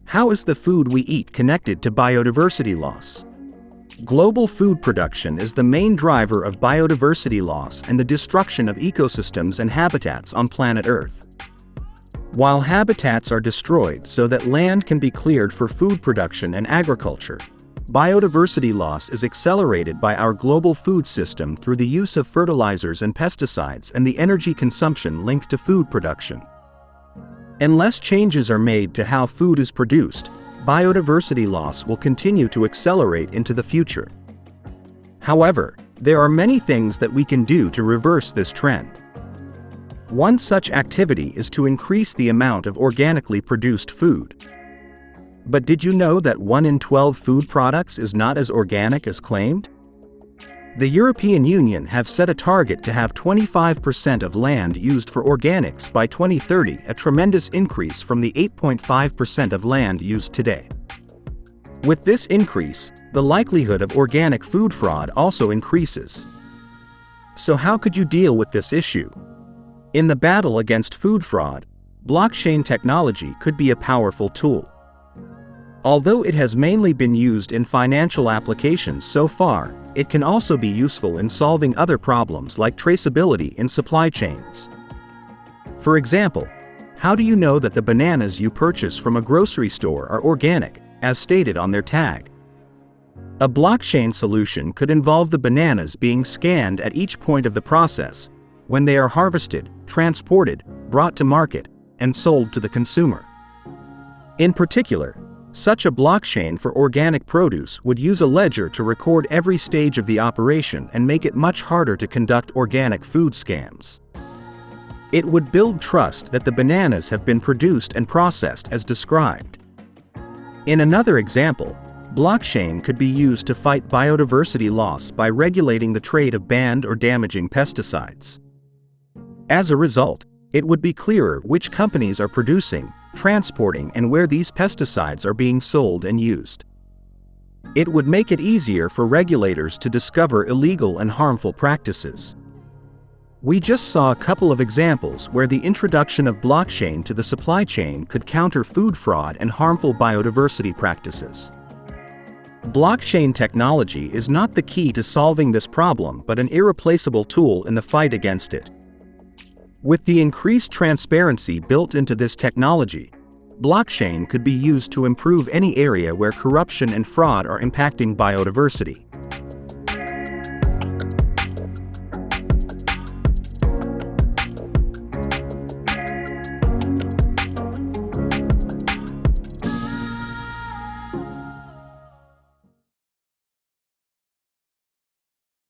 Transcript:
How is the food we eat connected to biodiversity loss? Global food production is the main driver of biodiversity loss and the destruction of ecosystems and habitats on planet Earth. While habitats are destroyed so that land can be cleared for food production and agriculture, biodiversity loss is accelerated by our global food system through the use of fertilizers and pesticides and the energy consumption linked to food production. Unless changes are made to how food is produced, biodiversity loss will continue to accelerate into the future. However, there are many things that we can do to reverse this trend. One such activity is to increase the amount of organically produced food. But did you know that 1 in 12 food products is not as organic as claimed? The European Union have set a target to have 25% of land used for organics by 2030, a tremendous increase from the 8.5% of land used today. With this increase, the likelihood of organic food fraud also increases. So how could you deal with this issue? In the battle against food fraud, blockchain technology could be a powerful tool. Although it has mainly been used in financial applications so far, it can also be useful in solving other problems like traceability in supply chains. For example, how do you know that the bananas you purchase from a grocery store are organic, as stated on their tag? A blockchain solution could involve the bananas being scanned at each point of the process, when they are harvested, transported, brought to market, and sold to the consumer. In particular, such a blockchain for organic produce would use a ledger to record every stage of the operation and make it much harder to conduct organic food scams. It would build trust that the bananas have been produced and processed as described. In another example, blockchain could be used to fight biodiversity loss by regulating the trade of banned or damaging pesticides. As a result, it would be clearer which companies are producing, transporting, and where these pesticides are being sold and used. It would make it easier for regulators to discover illegal and harmful practices. We just saw a couple of examples where the introduction of blockchain to the supply chain could counter food fraud and harmful biodiversity practices. Blockchain technology is not the key to solving this problem but an irreplaceable tool in the fight against it. With the increased transparency built into this technology, blockchain could be used to improve any area where corruption and fraud are impacting biodiversity.